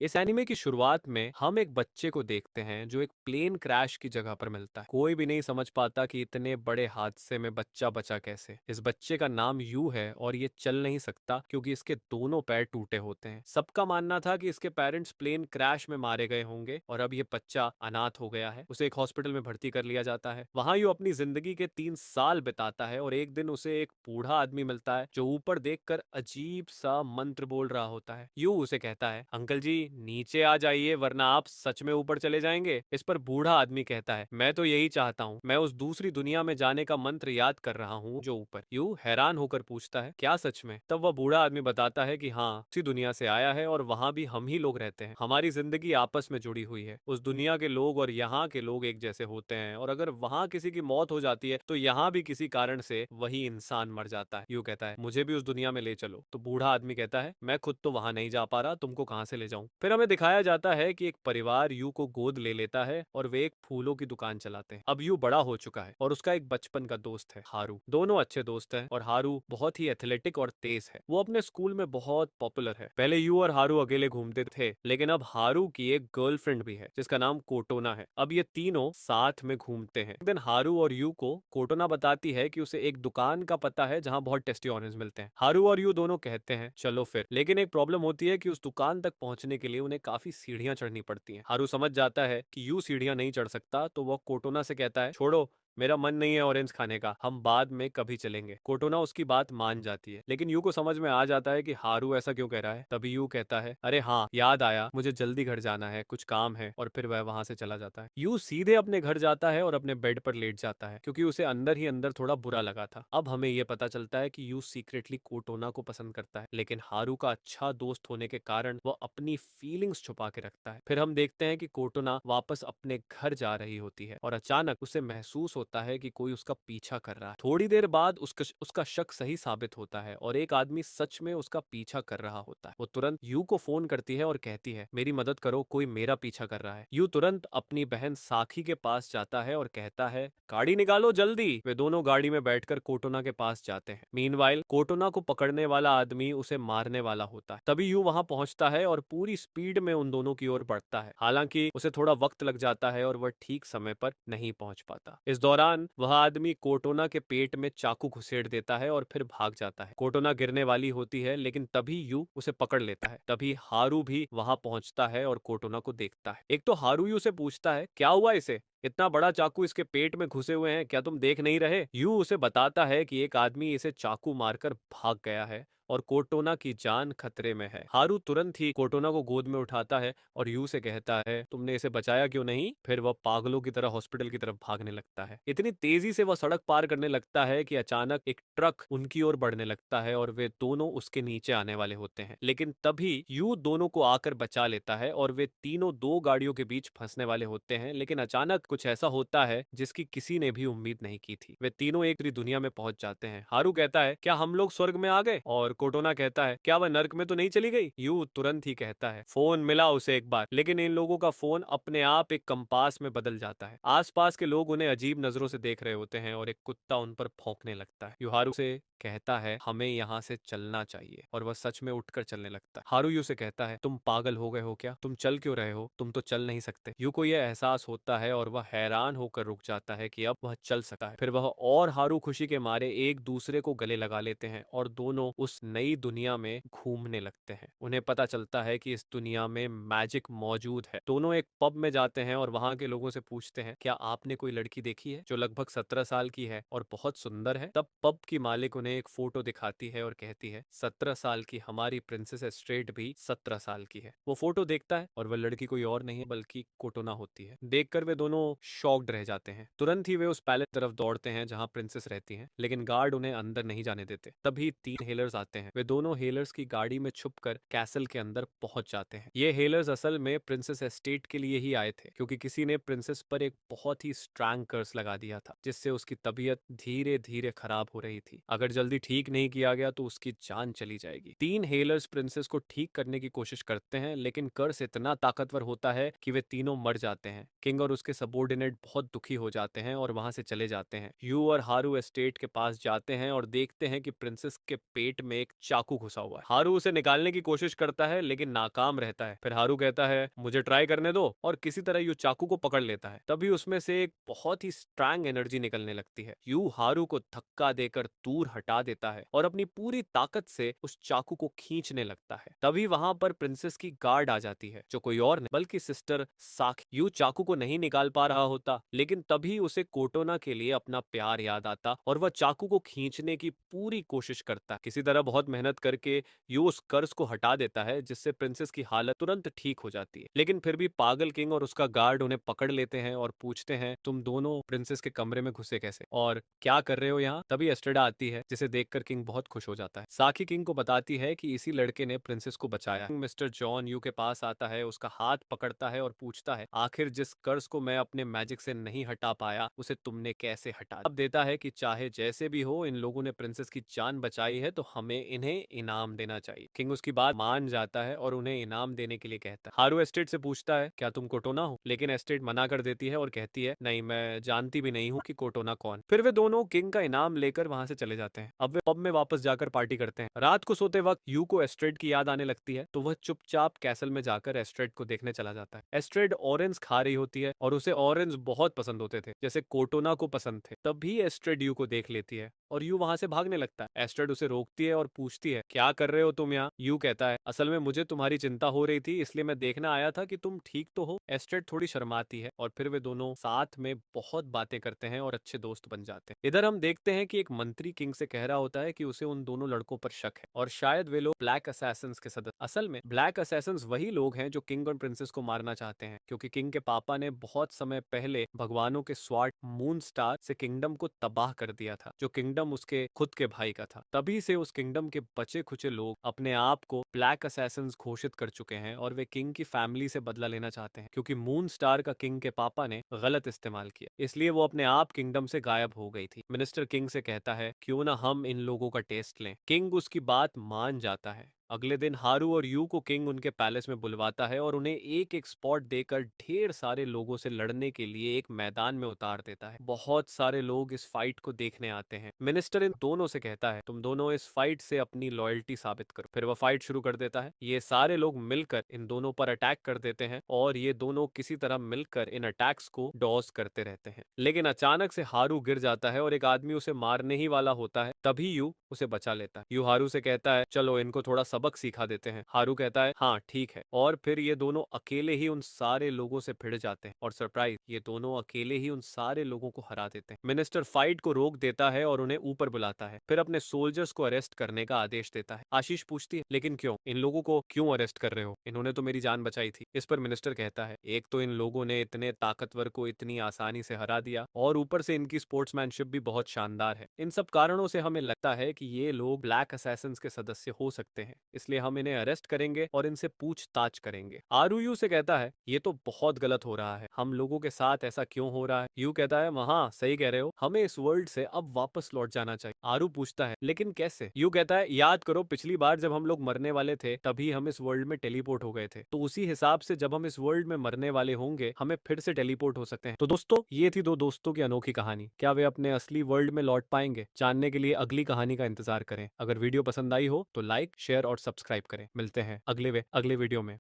इस एनीमे की शुरुआत में हम एक बच्चे को देखते हैं जो एक प्लेन क्रैश की जगह पर मिलता है। कोई भी नहीं समझ पाता कि इतने बड़े हादसे में बच्चा बचा कैसे। इस बच्चे का नाम यू है और ये चल नहीं सकता क्योंकि इसके दोनों पैर टूटे होते हैं। सबका मानना था कि इसके पेरेंट्स प्लेन क्रैश में मारे गए होंगे और अब ये बच्चा अनाथ हो गया है। उसे एक हॉस्पिटल में भर्ती कर लिया जाता है। वहां यू अपनी जिंदगी के 3 साल बिताता है और एक दिन उसे एक बूढ़ा आदमी मिलता है जो ऊपर देखकर अजीब सा मंत्र बोल रहा होता है। यू उसे कहता है, अंकल जी नीचे आ जाइए वरना आप सच में ऊपर चले जाएंगे। इस पर बूढ़ा आदमी कहता है, मैं तो यही चाहता हूँ, मैं उस दूसरी दुनिया में जाने का मंत्र याद कर रहा हूँ जो ऊपर। यू हैरान होकर पूछता है, क्या सच में? तब वह बूढ़ा आदमी बताता है कि हाँ, उसी दुनिया से आया है और वहां भी हम ही लोग रहते हैं। हमारी जिंदगी आपस में जुड़ी हुई है। उस दुनिया के लोग और यहाँ के लोग एक जैसे होते हैं और अगर वहां किसी की मौत हो जाती है तो यहाँ भी किसी कारण से वही इंसान मर जाता है। यू कहता है, मुझे भी उस दुनिया में ले चलो। तो बूढ़ा आदमी कहता है, मैं खुद तो वहां नहीं जा पा रहा, तुमको कहां से ले जाऊं। फिर हमें दिखाया जाता है कि एक परिवार यू को गोद ले लेता है और वे एक फूलों की दुकान चलाते हैं। अब यू बड़ा हो चुका है और उसका एक बचपन का दोस्त है हारू। दोनों अच्छे दोस्त हैं और हारू बहुत ही एथलेटिक और तेज है। वो अपने स्कूल में बहुत पॉपुलर है। पहले यू और हारू अकेले घूमते थे लेकिन अब हारू की एक गर्लफ्रेंड भी है जिसका नाम कोटोना है। अब ये तीनों साथ में घूमते हैं। एक दिन हारू और यू को कोटोना बताती है कि उसे एक दुकान का पता है जहां बहुत टेस्टी ऑरेंज मिलते हैं। हारू और यू दोनों कहते हैं चलो फिर, लेकिन एक प्रॉब्लम होती है कि उस दुकान तक पहुंचने के लिए उन्हें काफी सीढ़ियां चढ़नी पड़ती हैं। हारू समझ जाता है कि यू सीढ़ियां नहीं चढ़ सकता तो वह कोटोना से कहता है, छोड़ो, मेरा मन नहीं है ऑरेंज खाने का, हम बाद में कभी चलेंगे। कोटोना उसकी बात मान जाती है लेकिन यू को समझ में आ जाता है कि हारू ऐसा क्यों कह रहा है। तभी यू कहता है, अरे हाँ याद आया, मुझे जल्दी घर जाना है, कुछ काम है, और फिर वह वहां से चला जाता है। यू सीधे अपने घर जाता है और अपने बेड पर लेट जाता है क्योंकि उसे अंदर ही अंदर थोड़ा बुरा लगा था। अब हमें यह पता चलता है कि यू सीक्रेटली कोटोना को पसंद करता है लेकिन हारू का अच्छा दोस्त होने के कारण वो अपनी फीलिंग्स छुपा के रखता है। फिर हम देखते हैं कि कोटोना वापस अपने घर जा रही होती है और अचानक उसे महसूस होता है कि कोई उसका पीछा कर रहा है। थोड़ी देर बाद उसका शक सही साबित होता है और एक आदमी सच में उसका पीछा कर रहा होता है। वो तुरंत यू को फोन करती है और कहती है, मेरी मदद करो, कोई मेरा पीछा कर रहा है। यू तुरंत अपनी बहन साखी के पास जाता है और कहता है, गाड़ी निकालो जल्दी। वे दोनों गाड़ी में बैठकर कोटोना के पास जाते हैं। मीनवाइल कोटोना को पकड़ने वाला आदमी उसे मारने वाला होता है। तभी यू वहां पहुंचता है और पूरी स्पीड में उन दोनों की ओर बढ़ता है। हालांकि उसे थोड़ा वक्त लग जाता है और वह ठीक समय पर नहीं पहुंच पाता। इस दौरान वह आदमी कोटोना के पेट में चाकू घुसेड़ देता है और फिर भाग जाता है। कोटोना गिरने वाली होती है लेकिन तभी यू उसे पकड़ लेता है। तभी हारू भी वहां पहुंचता है और कोटोना को देखता है। एक तो हारू यू से पूछता है, क्या हुआ इसे? इतना बड़ा चाकू इसके पेट में घुसे हुए हैं, क्या तुम देख नहीं रहे? यू उसे बताता है कि एक आदमी इसे चाकू मारकर भाग गया है और कोटोना की जान खतरे में है। हारू तुरंत ही कोटोना को गोद में उठाता है और यू से कहता है, तुमने इसे बचाया क्यों नहीं? फिर वह पागलों की तरह हॉस्पिटल की तरफ भागने लगता है। इतनी तेजी से वह सड़क पार करने लगता है कि अचानक एक ट्रक उनकी ओर बढ़ने लगता है और वे दोनों उसके नीचे आने वाले होते हैं। लेकिन तभी यू दोनों को आकर बचा लेता है और वे तीनों दो गाड़ियों के बीच फंसने वाले होते हैं। लेकिन अचानक कुछ ऐसा होता है जिसकी किसी ने भी उम्मीद नहीं की थी। वे तीनों एक दूसरी दुनिया में पहुंच जाते हैं। हारू कहता है, क्या हम लोग स्वर्ग में आ गए? और कोटोना कहता है, क्या वह नर्क में तो नहीं चली गई? यू तुरंत ही कहता है, फोन मिला उसे एक बार, लेकिन इन लोगों का फोन अपने आप एक कंपास में बदल जाता है। आसपास के लोग उन्हें अजीब नजरों से देख रहे होते हैं और एक कुत्ता उन पर भौंकने लगता है। यू हारू से कहता है, हमें यहाँ से चलना चाहिए, और वह सच में उठकर चलने लगता है। हारू यू से कहता है, तुम पागल हो गए हो क्या? तुम चल क्यों रहे हो? तुम तो चल नहीं सकते। यू को यह एहसास होता है और वह हैरान होकर रुक जाता है कि अब वह चल सकता है। फिर वह और हारू खुशी के मारे एक दूसरे को गले लगा लेते हैं और दोनों उस नई दुनिया में घूमने लगते हैं। उन्हें पता चलता है कि इस दुनिया में मैजिक मौजूद है। दोनों एक पब में जाते हैं और वहां के लोगों से पूछते हैं, क्या आपने कोई लड़की देखी है जो लगभग 17 साल की है और बहुत सुंदर है? तब पब की मालिक उन्हें एक फोटो दिखाती है और कहती है, 17 साल की हमारी प्रिंसेस एस्ट्रेट भी 17 साल की है। वो फोटो देखता है और वह लड़की कोई और नहीं बल्कि कोटोना होती है। देखकर वे दोनों शॉक्ड रह जाते हैं। तुरंत ही वे उस पैलेस तरफ दौड़ते हैं जहां प्रिंसेस रहती हैं, लेकिन गार्ड उन्हें अंदर नहीं जाने देते। तभी 3 हेलर्स आते हैं। वे दोनों हेलर्स की गाड़ी में छुपकर कैसल के अंदर पहुंच जाते हैं। ये हेलर्स असल में प्रिंसेस एस्टेट के लिए ही आए थे क्योंकि किसी ने प्रिंसेस पर एक बहुत ही स्ट्रॉन्ग कर्स लगा दिया था जिससे उसकी तबीयत धीरे धीरे खराब हो रही थी। अगर जल्दी ठीक नहीं किया गया तो उसकी जान चली जाएगी। 3 हेलर्स प्रिंसेस को ठीक करने की कोशिश करते हैं लेकिन कर्स इतना ताकतवर होता है कि वे तीनों मर जाते हैं। किंग और उसके सबॉर्डिनेट बहुत दुखी हो जाते हैं और वहां से चले जाते हैं। यू और हारू एस्टेट के पास जाते हैं और देखते हैं कि प्रिंसेस के पेट में एक चाकू घुसा हुआ है। हारू उसे निकालने की कोशिश करता है लेकिन नाकाम रहता है। फिर हारू कहता है मुझे ट्राई करने दो और किसी तरह यू चाकू को पकड़ लेता है। तभी उसमें से एक बहुत ही स्ट्रांग एनर्जी निकलने लगती है। यू हारू को धक्का देकर दूर हटा देता है और अपनी पूरी ताकत से उस चाकू को खींचने लगता है। तभी वहां पर प्रिंसेस की गार्ड आ जाती है जो कोई और नहीं बल्कि सिस्टर साखी। यू चाकू को नहीं निकाल पा रहा होता लेकिन तभी उसे कोटोना के लिए अपना प्यार याद आता और वह चाकू को खींचने की पूरी कोशिश करता है। किसी तरह बहुत मेहनत करके यू उस कर्ज को हटा देता है जिससे प्रिंसेस की हालत तुरंत ठीक हो जाती है। लेकिन फिर भी पागल किंग और उसका गार्ड उन्हें पकड़ लेते हैं और पूछते हैं तुम दोनों प्रिंसेस के कमरे में घुसे कैसे और क्या कर रहे हो यहाँ। तभी एस्ट्रेडा आती है जिसे देखकर किंग बहुत खुश हो जाता है। साकी किंग को बताती है कि इसी लड़के ने प्रिंसेस को बचाया। मिस्टर जॉन यू के पास आता है, उसका हाथ पकड़ता है और पूछता है आखिर जिस कर्ज को मैं अपने मैजिक से नहीं हटा पाया उसे तुमने कैसे हटा। अब देता है कि चाहे जैसे भी हो इन लोगों ने प्रिंसेस की जान बचाई है तो हमें इन्हें इनाम देना चाहिए। किंग उसकी बात मान जाता है और उन्हें इनाम देने के लिए कहता है। हारू एस्टेट से पूछता है क्या तुम कोटोना हो, लेकिन एस्टेट मना कर देती है और कहती है नहीं मैं जानती भी नहीं हूँ कि कोटोना कौन। फिर वे दोनों किंग का इनाम लेकर वहां से चले जाते हैं। अब वे पब में वापस जाकर पार्टी करते हैं। रात को सोते वक्त यू को एस्ट्रेड की याद आने लगती है तो वह चुपचाप कैसल में जाकर एस्ट्रेड को देखने चला जाता है। एस्ट्रेड ऑरेंज खा रही होती है और उसे ऑरेंज बहुत पसंद होते थे जैसे कोटोना को पसंद थे। तभी एस्ट्रेड यू को देख लेती है और यू वहां से भागने लगता है। एस्ट्रेड उसे रोकती है और पूछती है क्या कर रहे हो तुम यहाँ। यू कहता है असल में मुझे तुम्हारी चिंता हो रही थी इसलिए मैं देखना आया था कि तुम ठीक तो हो। एस्ट्रेड थोड़ी शर्माती है और फिर वे दोनों साथ में बहुत बातें करते हैं और अच्छे दोस्त बन जाते हैं। इधर हम देखते हैं कि एक मंत्री किंग से कह रहा होता है कि उसे उन दोनों लड़कों पर शक है और शायद वे लोग ब्लैक असैसिन्स के सदस्य। असल में ब्लैक असैसिन्स वही लोग हैं जो किंग और प्रिंसेस को मारना चाहते हैं क्योंकि किंग के पापा ने बहुत समय पहले भगवानों के स्वाट मून स्टार से किंगडम को तबाह कर दिया था जो किंगडम उसके खुद के भाई का था। तभी से उस किंगडम के बचे खुचे लोग अपने आप को ब्लैक असैसिन्स घोषित कर चुके हैं और वे किंग की फैमिली से बदला लेना चाहते हैं क्योंकि मून स्टार का किंग के पापा ने गलत इस्तेमाल किया, इसलिए वो अपने आप किंगडम से गायब हो गई थी। मिनिस्टर किंग से कहता है क्यों ना हम इन लोगों का टेस्ट लें। किंग उसकी बात मान जाता है। अगले दिन हारू और यू को किंग उनके पैलेस में बुलवाता है और उन्हें एक एक स्पॉट देकर ढेर सारे लोगों से लड़ने के लिए एक मैदान में उतार देता है। बहुत सारे लोग इस फाइट को देखने आते हैं। मिनिस्टर इन दोनों से कहता है तुम दोनों इस फाइट से अपनी लॉयल्टी साबित करो। फिर वह फाइट शुरू कर देता है। ये सारे लोग मिलकर इन दोनों पर अटैक कर देते हैं और ये दोनों किसी तरह मिलकर इन अटैक्स को डॉज करते रहते हैं। लेकिन अचानक से हारू गिर जाता है और एक आदमी उसे मारने ही वाला होता है। तभी यू उसे बचा लेता है। यू हारू से कहता है चलो इनको थोड़ा सबक सिखा देते हैं। हारू कहता है हाँ ठीक है और फिर ये दोनों अकेले ही उन सारे लोगों से भिड़ जाते हैं और सरप्राइज ये दोनों अकेले ही उन सारे लोगों को हरा देते हैं। मिनिस्टर फाइट को रोक देता है और उन्हें ऊपर बुलाता है। फिर अपने सोल्जर्स को अरेस्ट करने का आदेश देता है। आशीष पूछती है लेकिन क्यों, इन लोगों को क्यों अरेस्ट कर रहे हो, इन्होंने तो मेरी जान बचाई थी। इस पर मिनिस्टर कहता है एक तो इन लोगों ने इतने ताकतवर को इतनी आसानी से हरा दिया और ऊपर से इनकी स्पोर्ट्समैनशिप भी बहुत शानदार है। इन सब कारणों से हमें लगता है कि ये लोग ब्लैक असैसिन्स के सदस्य हो सकते हैं, इसलिए हम इन्हें अरेस्ट करेंगे और इनसे पूछताछ करेंगे। आरू यू से कहता है ये तो बहुत गलत हो रहा है, हम लोगों के साथ ऐसा क्यों हो रहा है। यू कहता है हाँ सही कह रहे हो, हमें इस वर्ल्ड से अब वापस लौट जाना चाहिए। आरू पूछता है लेकिन कैसे। यू कहता है याद करो पिछली बार जब हम लोग मरने वाले थे तभी हम इस वर्ल्ड में टेलीपोर्ट हो गए थे, तो उसी हिसाब से जब हम इस वर्ल्ड में मरने वाले होंगे हमें फिर से टेलीपोर्ट हो सकते हैं। तो दोस्तों ये थी दो दोस्तों की अनोखी कहानी। क्या वे अपने असली वर्ल्ड में लौट पाएंगे? जानने के लिए अगली कहानी का इंतजार करें। अगर वीडियो पसंद आई हो तो लाइक शेयर और सब्सक्राइब करें। मिलते हैं अगले वीडियो में।